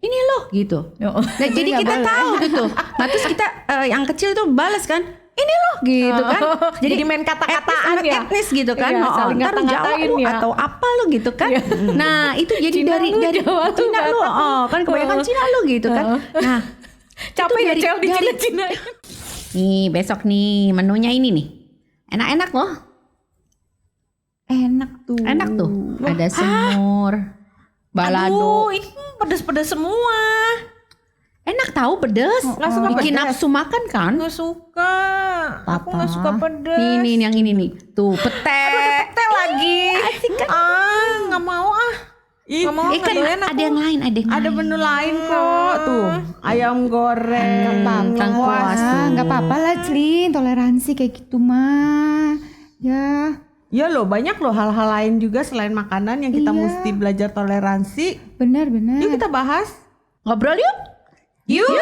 ini loh gitu. Nah, jadi kita tahu gitu. Nah terus kita yang kecil itu balas kan, ini loh gitu kan. Jadi main kata-kataan ya. Etnis gitu kan. Iya, saling Ntar lu Jawa ngata-ngatain lu ya. atau apa lu gitu kan. Nah itu jadi Cina dari lu, Jawa lu, Cina lu, kan kebanyakan Cina lu gitu kan. Nah Capek ya dari- Cel di dari- Cina. nih besok nih menunya ini nih, enak-enak loh. Enak tuh. Enak tuh. Ada semur, balado. Aduh, ini pedes-pedes semua. Enak tahu pedes. Nggak suka Bikin pedes. nafsu makan kan. Nggak suka. Aku nggak suka pedes. Nih yang ini nih. Tuh pete. Teh lagi. Asik kan? Nggak mau ah. Ih, Nggak mau, kan nggak doyan aku. ada yang lain, ada yang ada lain. menu lain kok tuh. Ayam goreng. Kang kuas tuh. Nggak apa-apa lah Celin, toleransi kayak gitu mah. Ya. Ya loh, banyak loh hal-hal lain juga selain makanan yang kita mesti belajar toleransi. Benar. Yuk kita bahas. Ngobrol yuk. Yuk.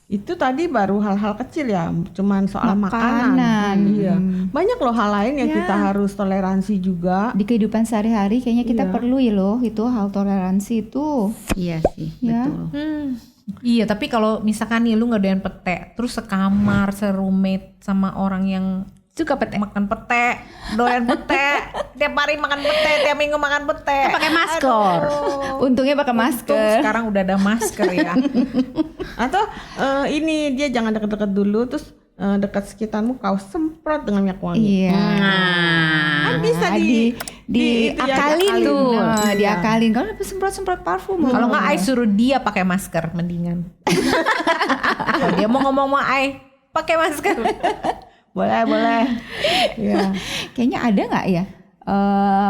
Itu tadi baru hal-hal kecil ya, cuman soal makanan. Iya. Banyak loh hal lain yang kita harus toleransi juga. Di kehidupan sehari-hari kayaknya kita perlu ya loh itu hal toleransi itu. Iya sih, Ya. betul. Iya, tapi kalau misalkan nih lu nggak doyan pete, terus sekamar, serumit sama orang yang Suka pete. makan pete, doyan pete, tiap hari makan pete, tiap minggu makan pete. Pakai masker. Untungnya pakai Untung masker. sekarang udah ada masker ya. Atau ini dia jangan deket-deket dulu, terus dekat sekitarmu kau semprot dengan minyak wangi. Iya. Kan bisa Di itu ya, diakalin diakalin. tuh, Iya. diakalin. Kalau semprot parfum. Kalau nggak Ai suruh dia pakai masker mendingan. Kalau dia mau ngomong sama Ai pakai masker. Boleh. Ya. Kayaknya ada nggak ya?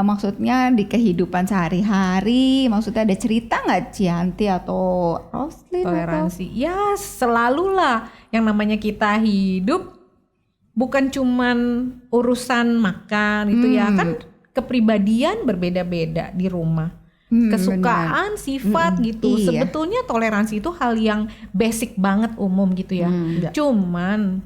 Maksudnya di kehidupan sehari-hari, maksudnya ada cerita nggak Cianti atau Roslyn? Toleransi. Ya selalulah yang namanya kita hidup bukan cuman urusan makan gitu ya kan, kepribadian berbeda-beda di rumah. Kesukaan, sifat gitu. Iya. Sebetulnya toleransi itu hal yang basic banget umum gitu ya. Cuman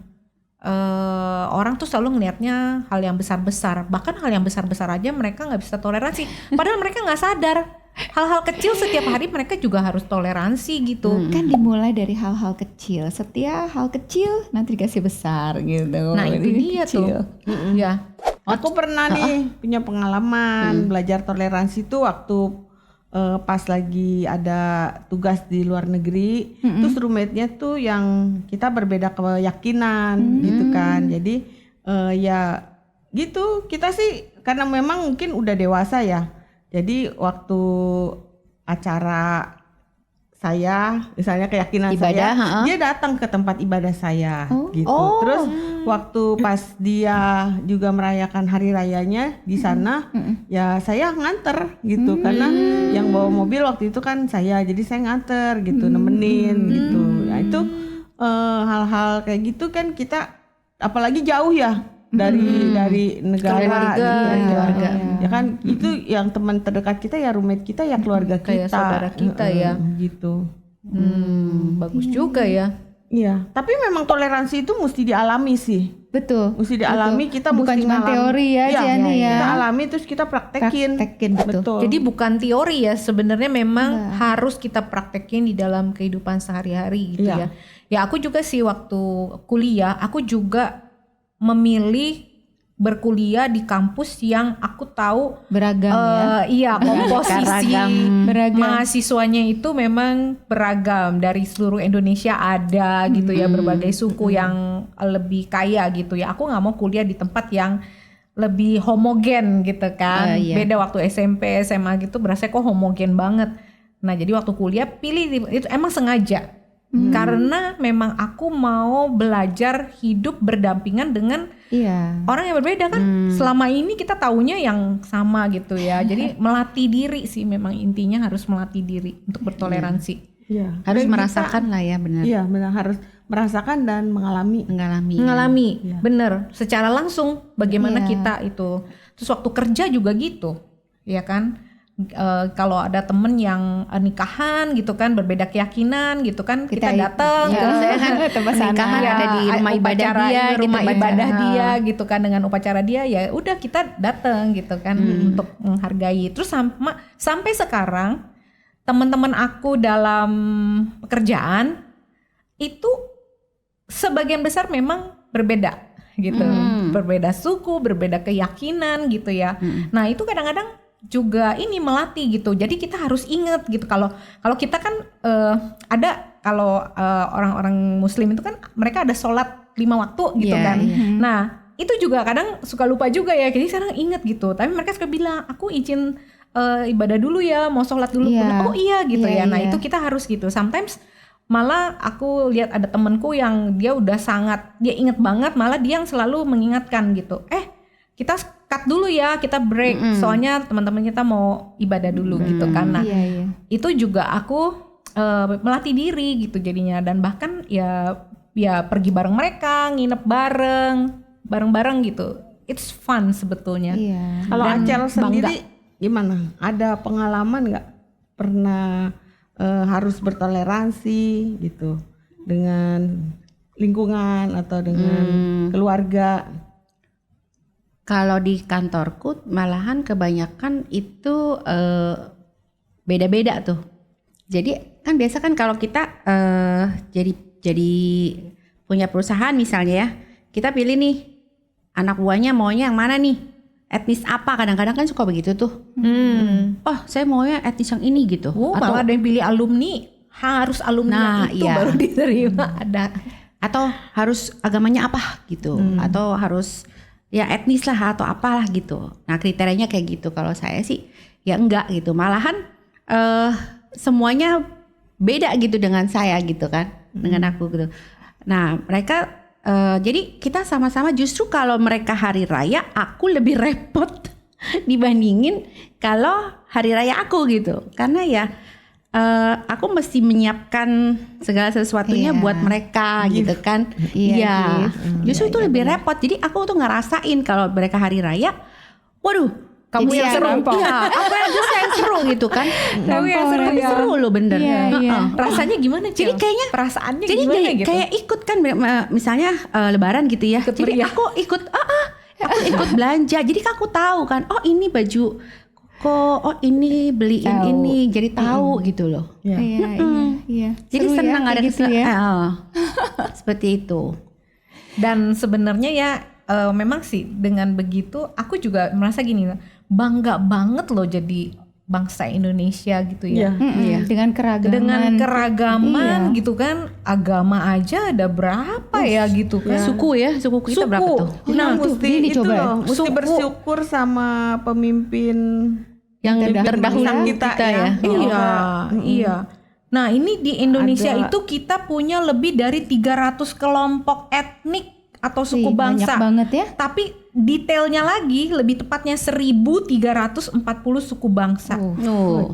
orang tuh selalu ngelihatnya hal yang besar-besar, bahkan hal yang besar-besar aja mereka nggak bisa toleransi, padahal mereka nggak sadar hal-hal kecil setiap hari mereka juga harus toleransi gitu. Kan dimulai dari hal-hal kecil. Setiap hal kecil nanti dikasih besar gitu. Nah itu Ini dia kecil. tuh. Ya. Aku pernah nih punya pengalaman belajar toleransi tuh waktu pas lagi ada tugas di luar negeri, terus roommate-nya tuh yang kita berbeda keyakinan gitu kan. Jadi ya gitu, kita sih karena memang mungkin udah dewasa ya. Jadi waktu acara saya, misalnya keyakinan Ibadah, saya, dia datang ke tempat ibadah saya gitu. Terus waktu pas dia juga merayakan hari rayanya di sana, ya saya nganter gitu karena yang bawa mobil waktu itu kan saya, jadi saya nganter gitu, nemenin gitu. Ya itu hal-hal kayak gitu kan kita, apalagi jauh ya dari negara, keluarga. ya kan itu yang teman terdekat kita ya, roommate kita ya, keluarga Kayak kita, saudara kita ya. gitu. Bagus juga ya. Iya, tapi memang toleransi itu mesti dialami sih. Betul. Mesti dialami, kita Bukan mesti cuma ngalami. teori ya, Iya, Ciani ya. kita alami terus kita praktekin. Betul. Jadi bukan teori ya, sebenarnya memang harus kita praktekin di dalam kehidupan sehari-hari gitu ya. Ya aku juga sih waktu kuliah, aku juga memilih berkuliah di kampus yang aku tahu Beragam ya. iya komposisi Beragam. mahasiswanya itu memang beragam, dari seluruh Indonesia ada gitu ya, berbagai suku yang lebih kaya gitu ya. Aku nggak mau kuliah di tempat yang lebih homogen gitu kan. Iya. Beda waktu SMP, SMA gitu berasa kok homogen banget. Nah jadi waktu kuliah pilih itu emang sengaja. Karena memang aku mau belajar hidup berdampingan dengan Iya. orang yang berbeda kan. Selama ini kita taunya yang sama gitu ya. Jadi melatih diri sih, memang intinya harus melatih diri untuk bertoleransi. Iya. Harus Dan merasakan lah ya, benar. Iya, benar, harus merasakan dan mengalami. Mengalami, bener. Secara langsung bagaimana Iya. kita itu. Terus waktu kerja juga gitu, ya kan. Kalau ada temen yang nikahan gitu kan, berbeda keyakinan gitu kan, kita datang ya, tempat nikahan ada di rumah ibadah dia, rumah gitu, ibadah baca. dia gitu kan, dengan upacara dia, ya udah kita datang gitu kan untuk menghargai. Terus sampai sekarang teman-teman aku dalam pekerjaan itu sebagian besar memang berbeda gitu, berbeda suku, berbeda keyakinan gitu ya. Nah itu kadang-kadang juga ini melatih gitu. Jadi kita harus ingat gitu, kalau kita kan ada kalau orang-orang Muslim itu kan mereka ada sholat 5 waktu gitu Iya, kan. iya. Nah itu juga kadang suka lupa juga ya. Jadi sekarang ingat gitu. Tapi mereka suka bilang aku izin ibadah dulu ya, mau sholat dulu. Iya. Oh iya gitu Iya, ya. Nah iya. itu kita harus gitu. Sometimes malah aku lihat ada temenku yang dia udah dia inget banget, malah dia yang selalu mengingatkan gitu. Kita cut dulu ya, kita break. Soalnya teman-teman kita mau ibadah dulu gitu kan. Nah Iya, iya. itu juga aku melatih diri gitu jadinya. Dan bahkan ya pergi bareng mereka, nginep bareng gitu. It's fun sebetulnya. Iya. Kalau Dan Acel bangga. sendiri gimana? Ada pengalaman nggak pernah harus bertoleransi gitu dengan lingkungan atau dengan keluarga? Kalau di kantorku malahan kebanyakan itu beda-beda tuh. Jadi kan biasa kan kalau kita jadi punya perusahaan misalnya ya, kita pilih nih anak buahnya maunya yang mana nih, etnis apa, kadang-kadang kan suka begitu tuh. Oh saya maunya etnis yang ini gitu. Malah ada yang pilih alumni, harus alumni Nah, itu iya. baru diterima. Ada. Atau harus agamanya apa gitu, atau harus ya etnis lah atau apalah gitu. Nah kriterianya kayak gitu. Kalau saya sih ya enggak gitu, malahan semuanya beda gitu dengan saya gitu kan, dengan aku gitu. Nah mereka jadi kita sama-sama, justru kalau mereka hari raya aku lebih repot dibandingin kalau hari raya aku gitu, karena ya aku mesti menyiapkan segala sesuatunya Iya. buat mereka gitu kan. Iya, Iya. gift. Justru itu lebih repot. Jadi aku tuh ngerasain kalau mereka hari raya, waduh, kamu Jadi yang yang seru. rempong. Iya, aku yang justru yang seru gitu kan. Kamu yang seru, Tapi ya. seru loh bener. Iya, iya. Heeh. Rasanya gimana Cil? Jadi kayaknya perasaannya Jadi gimana kayak, gitu? kayak ikut kan misalnya lebaran gitu ya. Ikut Jadi meriah. aku ikut aku ikut belanja. Jadi kan aku tahu kan, oh ini baju kok, oh ini beliin Tahu. ini, jadi tahu gitu loh. Ya. Iya, iya. Jadi Seru ya, senang kayak ada gitu ya. seperti itu. Dan sebenarnya ya memang sih dengan begitu aku juga merasa gini, bangga banget loh jadi bangsa Indonesia gitu ya. Iya. Iya. Dengan keragaman. Dengan keragaman Iya. gitu kan, agama aja ada berapa ya gitu kan. Suku kita berapa tuh? Nah, tuh, mesti gini itu coba ya. loh, mesti Suku. bersyukur sama pemimpin Yang Terdahulu terdahulu kita kita ya. Iya, iya. Nah ini di Indonesia Ada. itu kita punya lebih dari 300 kelompok etnik atau suku Wih, banyak bangsa. banget ya. Tapi detailnya lagi, lebih tepatnya 1340 suku bangsa. Oh.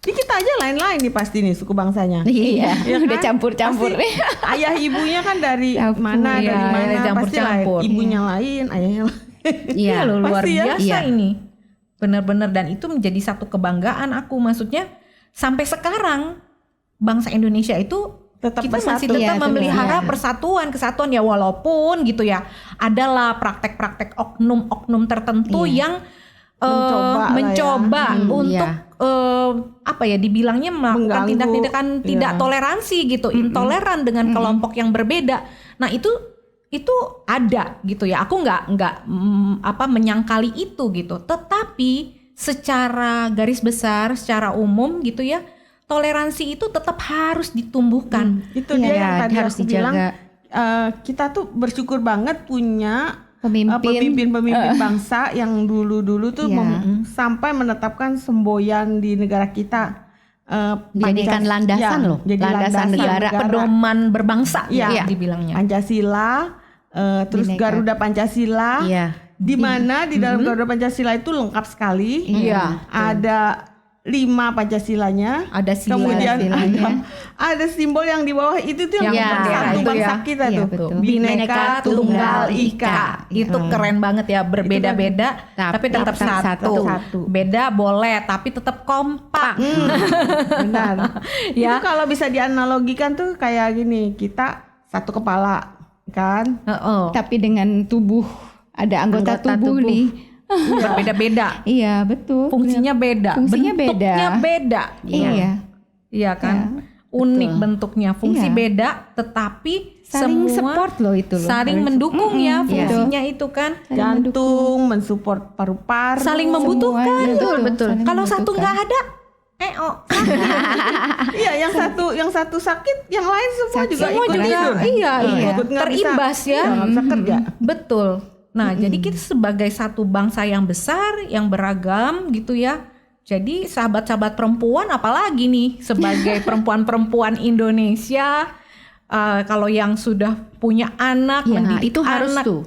Ini kita aja lain-lain nih pasti nih suku bangsanya. Iya, Ya udah kan? campur-campur Pasti nih. Ayah ibunya kan dari Campur. mana, Iya, dari mana, campur-campur. pasti lain. Ibunya lain, ayahnya lain. Iya. Iya loh, luar Pasti ya. biasa Iya. ini. Benar-benar, dan itu menjadi satu kebanggaan aku. Maksudnya sampai sekarang bangsa Indonesia itu Tetap kita masih bersatu. tetap Iya, memelihara iya. persatuan, kesatuan ya, walaupun gitu ya adalah praktek-praktek oknum-oknum tertentu yang Mencoba lah ya. untuk Iya. apa ya, dibilangnya melakukan Mengganggu. tindak-tindakan tidak Iya. toleransi gitu, intoleran dengan kelompok yang berbeda. Nah itu ada gitu ya. Aku nggak menyangkali itu gitu. Tetapi secara garis besar, secara umum gitu ya, toleransi itu tetap harus ditumbuhkan. Itu Iya, dia yang tadi harus aku bilang, dijaga. kita tuh bersyukur banget punya pemimpin bangsa yang dulu-dulu tuh Iya. sampai menetapkan semboyan di negara kita. Dijadikan landasan loh, jadi landasan negara. Pedoman berbangsa Iya. dibilangnya. Pancasila, terus Bineka. Garuda Pancasila. Iya. Di mana di dalam Garuda Pancasila itu lengkap sekali. Iya. Ada 5 Pancasilanya. Ada sila. Kemudian silanya. ada simbol yang di bawah itu tuh yang Yang bendera satu itu bangsa ya. kita Iya, tuh. betul. Bineka Tunggal Ika. Itu keren banget ya, berbeda-beda tapi tetap satu. satu. Beda boleh tapi tetap kompak. Benar. Ya. Itu kalau bisa dianalogikan tuh kayak gini, kita satu kepala kan. Heeh. Tapi dengan tubuh, ada anggota, tubuh nih. Berbeda-beda. Iya, betul. Fungsinya beda, Fungsinya bentuknya beda. Iya. Iya kan? Unik bentuknya, fungsi Iya. beda tetapi Saling semua support loh itu loh. saling mendukung ya iya. fungsinya itu kan. Jantung mensupport paru-paru. Saling membutuhkan. Semuanya, Betul, betul. saling Kalau satu membutuhkan. nggak ada, Iya, yang satu sakit, yang lain semua juga semua ikut juga tidur. iya, Ikut nggak terimbas bisa, ya. nggak bisa kerja. Betul. Nah, jadi kita sebagai satu bangsa yang besar, yang beragam gitu ya. Jadi sahabat-sahabat perempuan apalagi nih sebagai perempuan-perempuan Indonesia, kalau yang sudah punya anak, Nah, mendidik itu harus anak, tuh.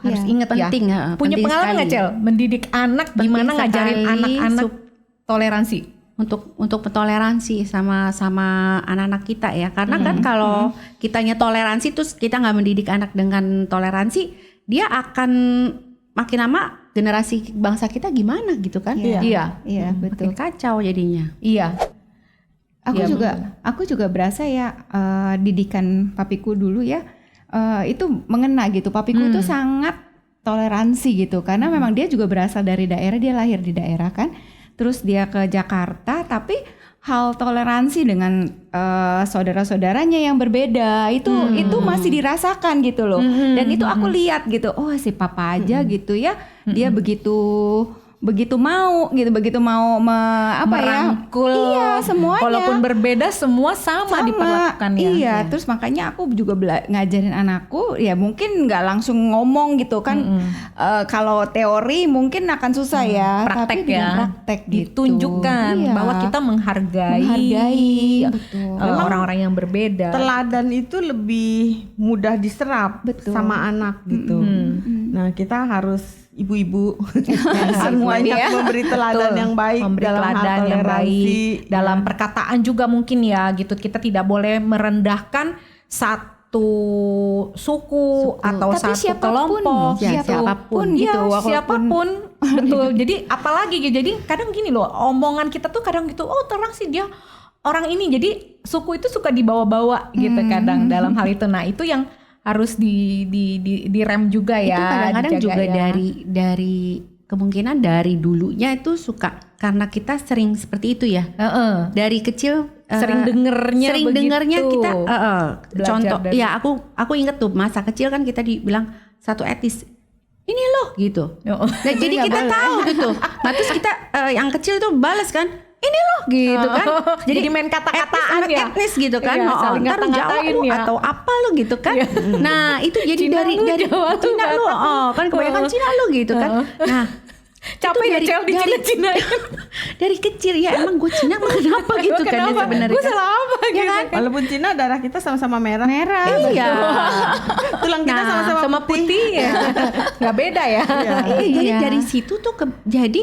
harus Iya. inget ya. Penting, Punya penting pengalaman nggak, sekali. Cel? Mendidik anak gimana Penting ngajarin sekali, anak-anak toleransi? untuk toleransi sama anak-anak kita ya, karena kan kalau kitanya toleransi terus kita nggak mendidik anak dengan toleransi, dia akan makin lama generasi bangsa kita gimana gitu kan? Iya. Iya, betul. Makin kacau jadinya. Iya. Aku Iya, aku juga berasa ya didikan papiku dulu ya itu mengena gitu. Papiku itu sangat toleransi gitu karena memang dia juga berasal dari daerah, dia lahir di daerah kan. Terus dia ke Jakarta tapi hal toleransi dengan saudara-saudaranya yang berbeda itu masih dirasakan gitu loh. Dan itu aku lihat gitu. Oh, si papa aja gitu ya. Dia begitu mau Merangkul. Iya, semuanya. Walaupun berbeda semua sama diperlakukan ya. Iya, terus makanya aku juga ngajarin anakku ya mungkin nggak langsung ngomong gitu kan. Kalau teori mungkin akan susah ya, Praktek tapi dengan ya. praktek gitu. Ditunjukkan Iya. bahwa kita menghargai betul. orang-orang yang berbeda. Teladan itu lebih mudah diserap Betul. sama anak gitu. Nah, kita harus ibu-ibu Semuanya. banyak memberi teladan Betul. yang baik Memberi dalam hal teladan yang toleransi. baik dalam perkataan juga mungkin ya gitu. Kita tidak boleh merendahkan satu suku atau Tapi satu siapapun, kelompok ya, gitu. siapapun Iya, gitu, walaupun- siapapun. Betul. Jadi apalagi gitu. Jadi kadang gini loh, omongan kita tuh kadang gitu, oh toleransi dia orang ini. Jadi suku itu suka dibawa-bawa gitu kadang dalam hal itu. Nah, itu yang harus direm juga ya. Itu kadang-kadang dijaga juga ya. dari kemungkinan dari dulunya itu suka karena kita sering seperti itu ya. Heeh. Dari kecil Sering dengernya begitu. kita Belajar contoh dari- ya aku inget tuh masa kecil kan kita dibilang satu etis ini loh gitu. Oh. Nah, jadi kita tahu gitu. Nah terus kita yang kecil tuh balas kan ini loh gitu kan. Jadi main kata-kataan ya. Etnis gitu kan. Iya, Oh, saling ntar Jawa ngata-ngatain lu ya. atau apa lu gitu kan. Nah itu jadi Cina dari lu, Jawa lu, Cina lu, Batak. kan kebanyakan Cina lu gitu kan. Nah Capek ya dari- Cel di dari- Cina-Cinain. dari kecil ya emang gue Cina mah kenapa gitu kan ya Kenapa? sebenarnya Gue kan. salah apa Ya gitu. kan? Walaupun Cina darah kita sama-sama merah. Merah. Iya. Tulang kita sama-sama Sama putih ya. Nggak beda ya. Iya, jadi dari situ tuh jadi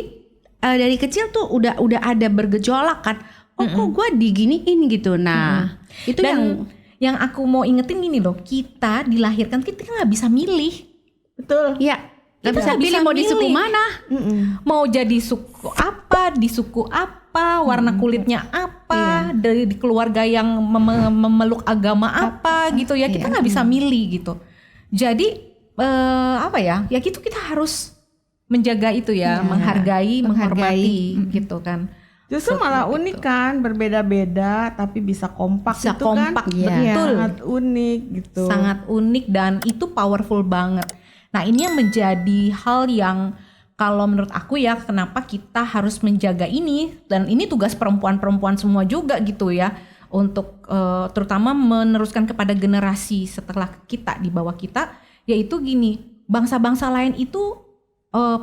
dari kecil tuh udah ada bergejolak kan. Oh kok gue diginiin gitu. Nah itu Dan yang aku mau ingetin gini loh, kita dilahirkan kita nggak bisa milih. Betul. ya nggak bisa nggak pilih bisa mau di suku milih. mana. Mau jadi suku apa, di suku apa, warna kulitnya apa, dari di keluarga yang memeluk agama apa gitu ya, kita nggak bisa milih gitu. Jadi apa ya? Ya gitu kita harus menjaga itu ya, menghargai, menghormati gitu kan. Justru malah unik kan, berbeda-beda tapi bisa kompak Bisa itu kompak, kan. betul. Sangat unik gitu. Sangat unik dan itu powerful banget. Nah, ini yang menjadi hal yang kalau menurut aku ya, kenapa kita harus menjaga ini, dan ini tugas perempuan-perempuan semua juga gitu ya, untuk terutama meneruskan kepada generasi setelah kita, di bawah kita, yaitu gini, bangsa-bangsa lain itu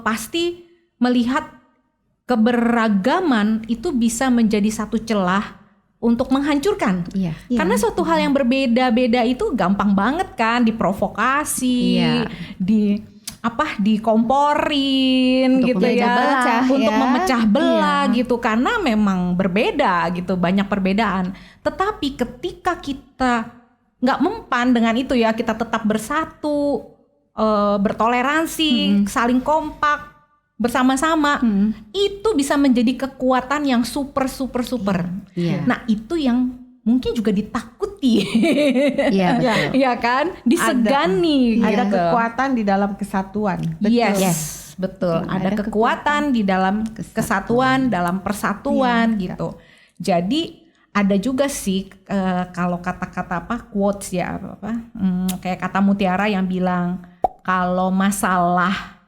pasti melihat keberagaman itu bisa menjadi satu celah untuk menghancurkan. Iya. Karena suatu hal yang berbeda-beda itu gampang banget kan diprovokasi, dikomporin Untuk gitu ya, memecah untuk ya. memecah belah gitu, karena memang berbeda gitu, banyak perbedaan. Tetapi ketika kita nggak mempan dengan itu ya, kita tetap bersatu, bertoleransi, saling kompak bersama-sama, itu bisa menjadi kekuatan yang super. Iya. Nah itu yang mungkin juga ditakuti, Iya, betul. ya kan, disegani. Ada gitu. kekuatan di dalam kesatuan. Yes, betul. Ada kekuatan di dalam kesatuan, dalam persatuan gitu. Jadi ada juga sih kalau kata-kata quotes ya kayak kata Mutiara yang bilang kalau masalah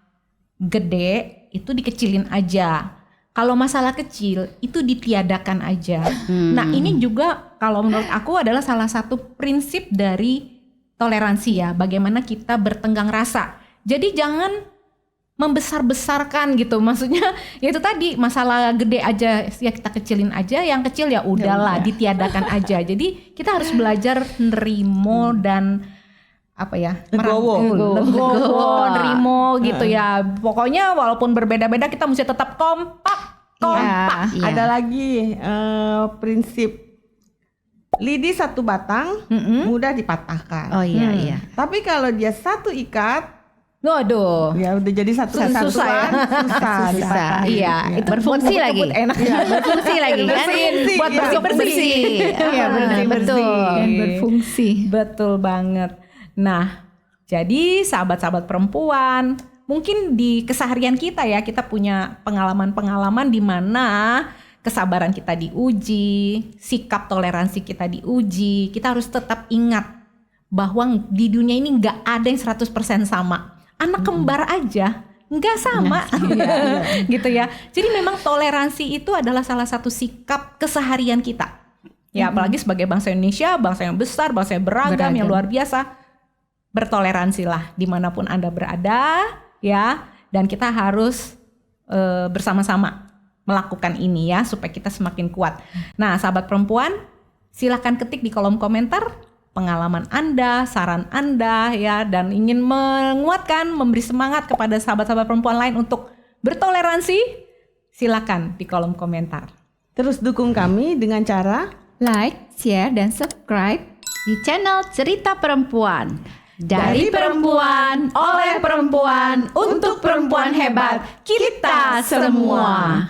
gede itu dikecilin aja. Kalau masalah kecil itu ditiadakan aja. Nah ini juga kalau menurut aku adalah salah satu prinsip dari toleransi ya. Bagaimana kita bertenggang rasa. Jadi jangan membesar-besarkan gitu. Maksudnya ya itu tadi masalah gede aja ya kita kecilin aja. Yang kecil ya udahlah ditiadakan aja. Jadi kita harus belajar nerimo dan Legowo, nerimo gitu ya. Pokoknya walaupun berbeda-beda kita mesti tetap kompak. Iya. Ada lagi prinsip lidi satu batang mudah dipatahkan. Oh iya. Tapi kalau dia satu ikat, Waduh. ya udah jadi satu Susah kesatuan, susah dipatahin. Iya, itu Berfungsi lagi. enak. Berfungsi lagi kan? Buat bersih-bersih. Iya, betul. Dan berfungsi. Betul banget. Nah, jadi sahabat-sahabat perempuan, mungkin di keseharian kita ya, kita punya pengalaman-pengalaman di mana kesabaran kita diuji, sikap toleransi kita diuji. Kita harus tetap ingat bahwa di dunia ini nggak ada yang 100% sama. Anak kembar aja nggak sama, gitu ya. Jadi memang toleransi itu adalah salah satu sikap keseharian kita. Ya, apalagi sebagai bangsa Indonesia, bangsa yang besar, bangsa yang beragam, yang luar biasa. Bertoleransilah dimanapun Anda berada, ya. Dan kita harus bersama-sama melakukan ini ya, supaya kita semakin kuat. Nah, sahabat perempuan, silakan ketik di kolom komentar pengalaman Anda, saran Anda ya, dan ingin menguatkan, memberi semangat kepada sahabat-sahabat perempuan lain untuk bertoleransi, silakan di kolom komentar. Terus dukung kami dengan cara Like, share, dan subscribe Di channel Cerita Perempuan. Dari perempuan, oleh perempuan, untuk perempuan hebat kita semua.